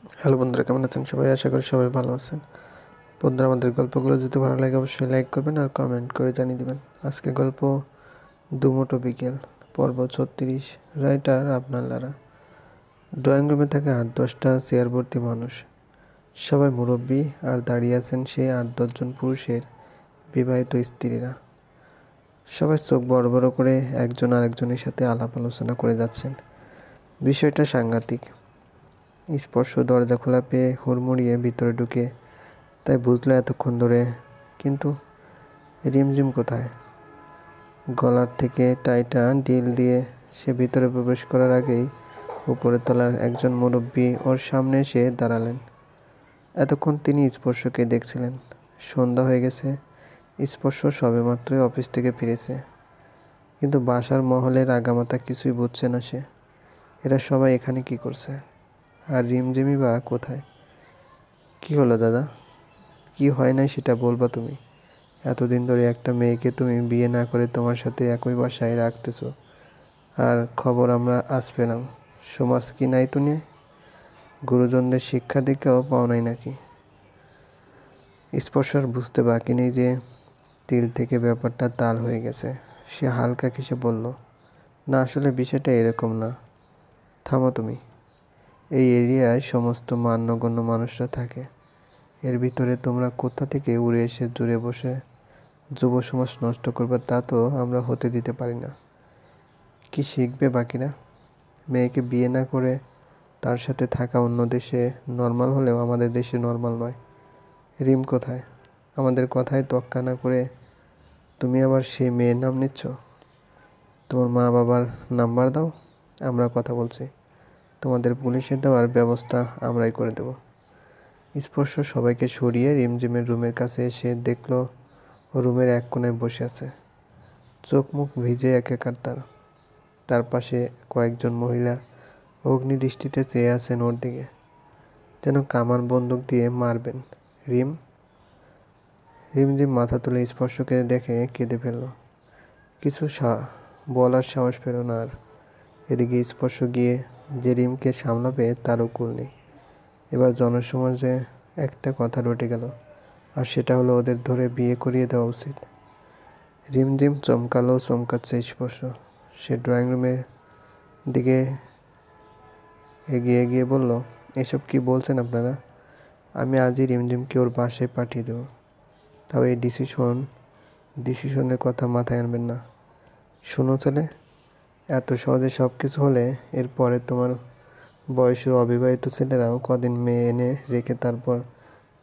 Hello বন্ধুরা, কেমন আছেন সবাই? আশা করি সবাই ভালো আছেন। বন্ধুরা, আমাদের গল্পগুলো যদি ভালো লাগে অবশ্যই লাইক করবেন আর কমেন্ট করে জানিয়ে দেবেন। আজকের গল্প দুমুটো বিকেল, পর্ব 36। রাইটার আপনার লারা। ড্রয়িং রুমে থাকে 8-10টা চেয়ার ভর্তি মানুষ। সবাই মুরব্বী, আর দাঁড়িয়ে আছেন সেই 8-10 জন পুরুষের বিবাহিত স্ত্রীরা। সবাই চোখ বড় বড় করে একজন আরেকজনের সাথে আলাপ আলোচনা করে যাচ্ছেন। বিষয়টা সাংঘাতিক। স্পর্শ দরজা খোলা পেয়ে হুড়মুড়িয়ে ভিতরে ঢুকে তাই বুঝলো এতক্ষণ ধরে। কিন্তু রিমঝিম কোথায়? গলার থেকে টাইটা ঢিল দিয়ে সে ভিতরে প্রবেশ করার আগেই উপরে তলার একজন মুরব্বী ওর সামনে এসে দাঁড়ালেন। এতক্ষণ তিনি স্পর্শকে দেখছিলেন। সন্ধ্যা হয়ে গেছে। স্পর্শ সবেমাত্রই অফিস থেকে ফিরেছে, কিন্তু বাসার মহলের আগামাথা কিছুই বুঝছে না সে। এরা সবাই এখানে কি করছে? আর রিমঝিমই বা কোথায়? কি হলো দাদা? কি হয় নাই সেটা বলবা তুমি? এতদিন ধরে একটা মেয়েকে তুমি বিয়ে না করে তোমার সাথে একই বাসায় রাখতেছ, আর খবর আমরা আজ পেলাম। সমাজ কি নাই তুমি? গুরুজনদের শিক্ষা দীক্ষাও পাও নাই নাকি? স্পর্শার বুঝতে বাকি নেই যে তিল থেকে ব্যাপারটা তাল হয়ে গেছে। সে হালকা কেসে বলল, না, আসলে বিষয়টা এরকম না। থামো তুমি। এই এরিয়ায় সমস্ত মান্যগণ্য মানুষরা থাকে। এর ভিতরে তোমরা কোথা থেকে উড়ে এসে জুড়ে বসে যুব সমাজ নষ্ট করবে তা তো আমরা হতে দিতে পারি না। কি শিখবে বাকিরা? মেয়েকে বিয়ে না করে তার সাথে থাকা অন্য দেশে নর্মাল হলেও আমাদের দেশে নর্মাল নয়। রিম কোথায়? আমাদের কথায় তোয়াক্কা না করে তুমি আবার সেই মেয়ের নাম নিচ্ছ? তোমার মা বাবার নাম্বার দাও, আমরা কথা বলছি। তোমাদের পুলিশে দেওয়ার ব্যবস্থা আমরাই করে দেব। স্পর্শ সবাইকে সরিয়ে রিমঝিমের রুমের কাছে এসে দেখল ও রুমের এক কোণায় বসে আছে। চোখ মুখ ভিজে একাকার তার। তার পাশে কয়েকজন মহিলা অগ্নিদৃষ্টিতে চেয়ে আছেন ওর দিকে, যেন কামান বন্দুক দিয়ে মারবেন। রিম। রিমঝিম মাথা তুলে স্পর্শকে দেখে কেঁদে ফেলল। কিছু বলার সাহস পেল না আর। এদিকে স্পর্শ গিয়ে যে রিমকে সামলাবে তারও কুল নেই। এবার জনসমাজে একটা কথা রটে গেল, আর সেটা হলো ওদের ধরে বিয়ে করিয়ে দেওয়া উচিত। রিমঝিম চমকালো, চমকাচ্ছে স্পর্শ। সে ড্রয়িং রুমের দিকে এগিয়ে গিয়ে বলল, এসব কি বলছেন আপনারা? আমি আজই রিমঝিমকে ওর বাসায় পাঠিয়ে দেব। তাও এই ডিসিশনের কথা মাথায় আনবেন না। শোনো ছেলে, এত সহজে সব কিছু হলে এরপরে তোমার বয়সের অবিবাহিত ছেলেরাও কদিন মেয়ে এনে রেখে তারপর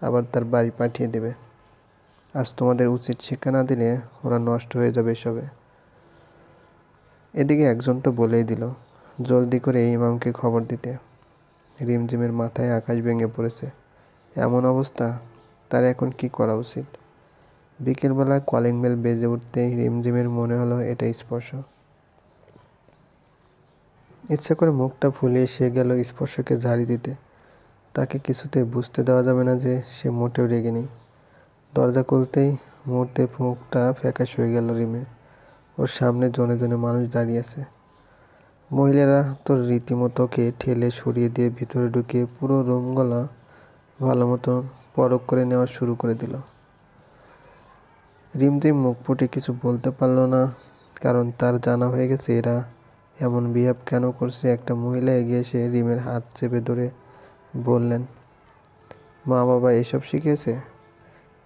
আবার তার বাড়ি পাঠিয়ে দেবে। আজ তোমাদের উচিত শিক্ষা না দিলে ওরা নষ্ট হয়ে যাবে এসবে। এদিকে একজন তো বলেই দিল জলদি করে ইমামকে খবর দিতে। রিমঝিমের মাথায় আকাশ ভেঙে পড়েছে। এমন অবস্থা, তার এখন কি করা উচিত? বিকেলবেলা কলিং বেল বেজে উঠতেই রিমঝিমের মনে হলো এটা স্পর্শ। ইচ্ছা করে মুখটা ফুলিয়ে সে গেল স্পর্শকে ঝাড়ি দিতে। তাকে কিছুতেই বুঝতে দেওয়া যাবে না যে সে মোটেও রেগে নেই। দরজা খুলতেই মুহূর্তে মুখটা ফ্যাকাশ হয়ে গেল রিমের। ওর সামনে জনে জনে মানুষ দাঁড়িয়ে আছে। মহিলারা তো রীতিমতো ওকে ঠেলে সরিয়ে দিয়ে ভিতরে ঢুকে পুরো রুমগুলো ভালো মতো পরখ করে নেওয়া শুরু করে দিল। রিমঝিম মুখ ফুটে কিছু বলতে পারল না, কারণ তার জানা হয়ে গেছে এরা এমন বিহেভ কেন করছে। একটা মহিলা এগিয়ে এসে রিমের হাত চেপে ধরে বললেন, মা বাবা এসব শিখিয়েছে?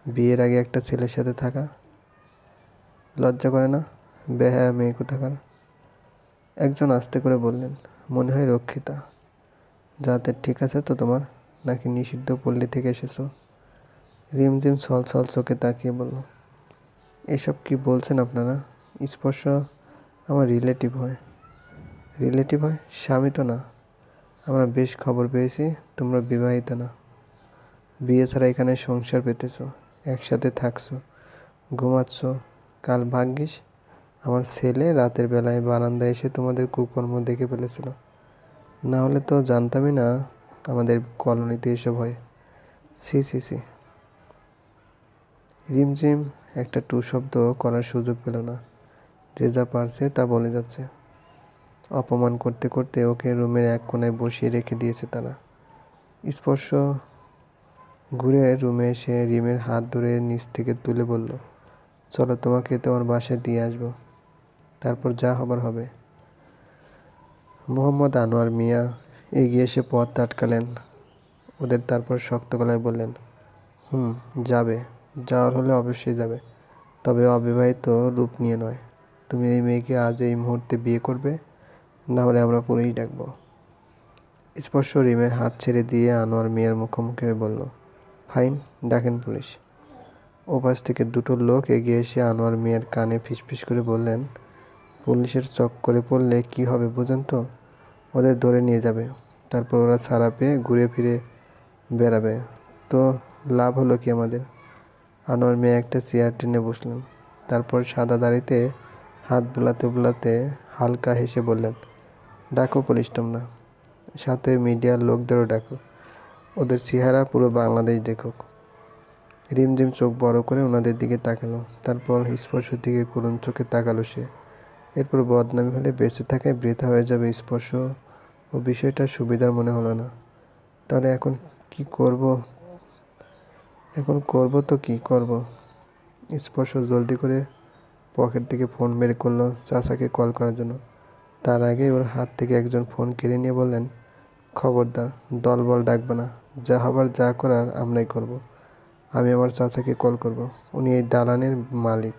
বিয়ের আগে একটা ছেলের সাথে থাকা লজ্জা করে না? বেহায়া মেয়ে কোথাকার। একজন আস্তে করে বললেন, মনে হয় রক্ষিতা। যাতে ঠিক আছে তো তোমার, নাকি নিষিদ্ধ পল্লী থেকে এসেছো? রিমঝিম ছলছল চোখে তাকিয়ে বলল, এসব কি বলছেন আপনারা? স্পর্শ আমার রিলেটিভ হয়। রিলেটিভ হয়? স্বামী তো না। আমরা বেশ খবর পেয়েছি তোমরা বিবাহিত না। বিয়ে ছাড়া এখানে সংসার পেতেছো, একসাথে থাকছো, ঘুমাচ্ছ। কাল ভাগ্যিস আমার ছেলে রাতের বেলায় বারান্দায় এসে তোমাদের কুকর্ম দেখে ফেলেছিল। না হলে তো জানতামই না আমাদের কলোনিতে এসব হয়। C C C. রিমঝিম একটা টু শব্দ করার সুযোগ পেল না। যে যা পারছে তা বলে যাচ্ছে। অপমান করতে করতে ওকে রুমের এক কোণায় বসিয়ে রেখে দিয়েছে তারা। স্পর্শ ঘুরে রুমে এসে রিমের হাত ধরে নিচ থেকে তুলে বলল, চলো তোমাকে তোমার বাসায় দিয়ে আসবো, তারপর যা হবার হবে। মোহাম্মদ আনোয়ার মিয়া এগিয়ে এসে পথ আটকালেন ওদের, তারপর শক্ত গলায় বললেন, যাবে, যাওয়ার হলে অবশ্যই যাবে, তবে অবিবাহিত রূপ নিয়ে নয়। তুমি এই মেয়েকে আজ এই মুহূর্তে বিয়ে করবে, না হলে আমরা পুলিশ ডাকবো। স্পর্শ রিমের হাত ছেড়ে দিয়ে আনোয়ার মিয়ার মুখোমুখি হয়ে বলল, ফাইন, ডাকেন পুলিশ। ওপাশ থেকে দুটো লোক এগিয়ে এসে আনোয়ার মিয়ার কানে ফিসফিস করে বললেন, পুলিশের চক্করে পড়লে কি হবে বোঝেন তো, ওদের ধরে নিয়ে যাবে, তারপর ওরা ছাড়া পেয়ে ঘুরে ফিরে বেড়াবে, তো লাভ হলো কি আমাদের। আনোয়ার মিয়া একটা চেয়ার টেনে বসলেন, তারপর সাদা দাড়িতে হাত বুলাতে বুলাতে হালকা হেসে বললেন, ডাকো পুলিশ তোমরা, সাথে মিডিয়ার লোকদেরও ডাকো, ওদের চেহারা পুরো বাংলাদেশ দেখুক। রিমঝিম চোখ বড় করে ওনাদের দিকে তাকালো, তারপর স্পর্শ দিকে করুণ চোখে তাকালো সে। এরপর বদনামি হলে বেঁচে থাকায় বৃথা হয়ে যাবে স্পর্শ, ও বিষয়টা সুবিধার মনে হলো না। তাহলে এখন কি করব? তো কি করব? স্পর্শ জলদি করে পকেট থেকে ফোন বের করলো চাচাকে কল করার জন্য। তার আগে ওর হাত থেকে একজন ফোন কেড়ে নিয়ে বললেন, খবরদার দলবল ডাকবে না, যা হবার যা করার আমরাই করব। আমি আমার চাচাকে কল করব, উনি এই দালানের মালিক।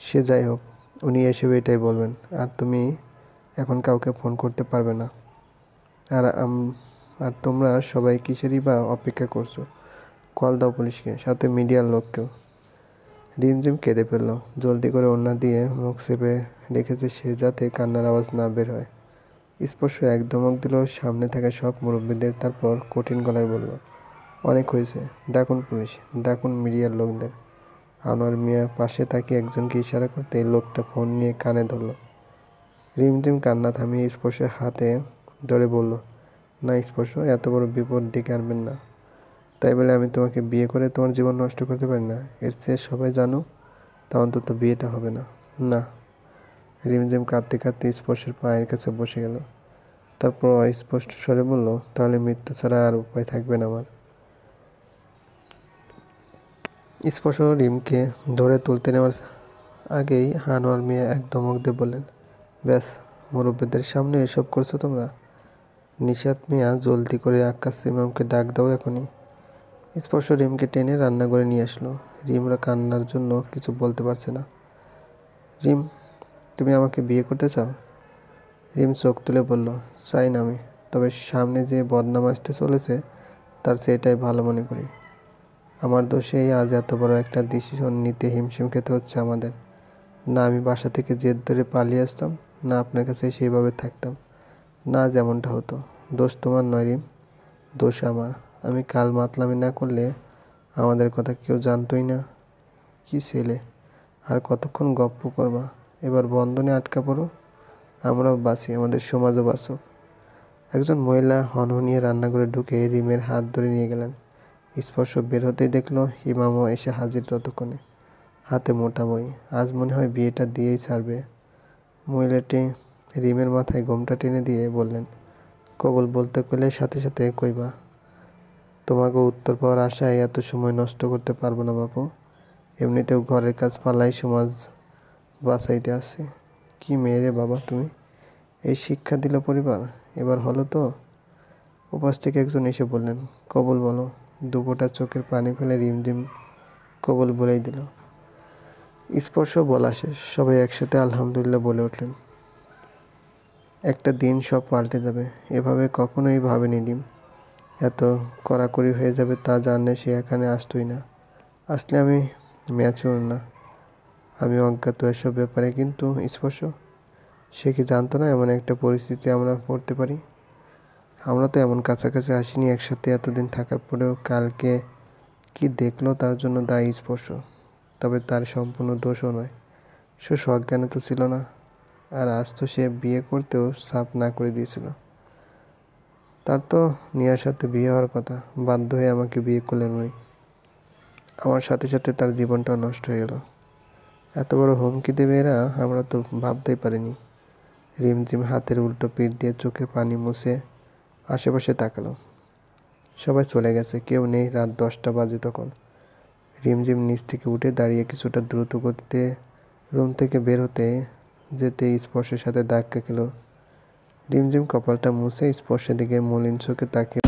সে যাই হোক, উনি এসেও এটাই বলবেন, আর তুমি এখন কাউকে ফোন করতে পারবে না। আর আর তোমরা সবাই কিসেরই বা অপেক্ষা করছো? কল দাও পুলিশকে, সাথে মিডিয়ার লোককেও। রিমঝিম কেঁদে ফেলল, জলদি করে ওড়না দিয়ে মুখ চেপে রেখেছে সে, যাতে কান্নার আওয়াজ না বের হয়। স্পর্শ এক ধমক দিল সামনে থাকা সব মুরব্বীদের, তারপর কঠিন গলায় বলল, অনেক হয়েছে, ডাকুন পুলিশ, ডাকুন মিডিয়ার লোকদের। আনোয়ার মিয়া পাশে তাকিয়ে একজনকে ইশারা করতে লোকটা ফোন নিয়ে কানে ধরল। রিমঝিম কান্না থামিয়ে স্পর্শের হাতে ধরে বলল, না স্পর্শ, এত বড় বিপদ ডেকে আনবেন না। তাই বলে আমি তোমাকে বিয়ে করে তোমার জীবন নষ্ট করতে পারি না। এর চেয়ে সবাই জানুক, তা অন্তত বিয়েটা হবে না। না। রিমঝিম কাঁদতে কাঁদতে স্পর্শের পায়ের কাছে বসে গেল, তারপর অস্পষ্ট স্বরে বলল, তাহলে মৃত্যু ছাড়া আর উপায় থাকবে না আমার। স্পর্শ রিমকে ধরে তুলতে নেওয়ার আগেই আনোয়ার মিয়া এক ধমক দিয়ে বললেন, ব্যাস, মুরব্বীদের সামনে এসব করছো তোমরা? নিশাত মিয়া জলদি করে আক্কাস ইমামকে ডাক দাও এখনই। স্পর্শ রিমকে টেনে রান্নাঘরে নিয়ে আসলো। রিমরা কান্নার জন্য কিছু বলতে পারছে না। রিম, তুমি আমাকে বিয়ে করতে চাও? রিম চোখ তুলে বলল, চাই না আমি, তবে সামনে যে বদনাম আসতে চলেছে তার সেটাই ভালো মনে করি। আমার দোষেই আজ এত বড় একটা ডিসিশন নিতে হিমশিম খেতে হচ্ছে আমাদের। না আমি বাসা থেকে জেদ ধরে পালিয়ে আসতাম, না আপনার কাছে সেইভাবে থাকতাম, না যেমনটা হতো। দোষ তোমার নয় রিম, দোষ আমার। আমি কাল মাতলামি না করলে আমাদের কথা কেউ জানতোই না। কি ছেলে, আর কতক্ষণ গপ্প করবা? এবার বন্ধনে আটকা পড়ো, আমরাও বাঁচি, আমাদের সমাজও বাঁচুক। একজন মহিলা হনহনিয়ে রান্নাঘরে ঢুকে রিমের হাত ধরে নিয়ে গেলেন। স্পর্শ বের হতেই দেখলো ইমামও এসে হাজির ততক্ষণে, হাতে মোটা বই। আজ মনে হয় বিয়েটা দিয়েই ছাড়বে। মহিলাটি রিমের মাথায় ঘোমটা টেনে দিয়ে বললেন, কবুল বলতে কইলে সাথে সাথে কইবা। তোমাকে উত্তর পাওয়ার আশায় এত সময় নষ্ট করতে পারবো না বাপু। এমনিতেও ঘরের কাজ পালাই সমাজ বাঁচাইতে আসছে। কি মেয়ে রে বাবা তুমি, এই শিক্ষা দিল পরিবার, এবার হলো তো। ওপাশ থেকে একজন এসে বললেন, কবুল বলো। দুপোটা চোখের পানি ফেলে রিমঝিম কবুল বলেই দিল। স্পর্শ বলা শেষ, সবাই একসাথে আলহামদুলিল্লাহ বলে উঠলেন। একটা দিন সব পাল্টে যাবে, এভাবে কখনোই ভাবেনি রিম। এত কড়াকড়ি হয়ে যাবে তা জানলে সে এখানে আসতোই না। আসলে আমি ম্যাচিওর না, আমি অজ্ঞাত এসব ব্যাপারে। কিন্তু স্পর্শ, সে কি জানতো না এমন একটা পরিস্থিতি আমরা পড়তে পারি? আমরা তো এমন কাছাকাছি আসিনি একসাথে এতদিন থাকার পরেও। কালকে কি দেখলো তার জন্য দায়ী স্পর্শ, তবে তার সম্পূর্ণ দোষও নয়। সে সজ্ঞানে তো ছিল না, আর আজ তো সে বিয়ে করতেও সাফ না করে দিয়েছিল। তার তো নিয়ার সাথে বিয়ে হওয়ার কথা, বাধ্য হয়ে আমাকে বিয়ে করলেন উনি। আমার সাথে সাথে তার জীবনটাও নষ্ট হয়ে গেল। এত বড় হুমকি দেবে এরা, আমরা তো ভাবতেই পারিনি। রিমঝিম হাতের উল্টো পিঠ দিয়ে চোখের পানি মুছে আশেপাশে তাকালো। সবাই চলে গেছে, কেউ নেই। রাত 10টা বাজে তখন। রিমঝিম নিচ থেকে উঠে দাঁড়িয়ে কিছুটা দ্রুত গতিতে রুম থেকে বের হতে যেতে স্পর্শের সাথে ধাক্কা খেল। রিমঝিম কপালটা মুছে স্পর্শের দিকে মলিন চোখে তাকিয়ে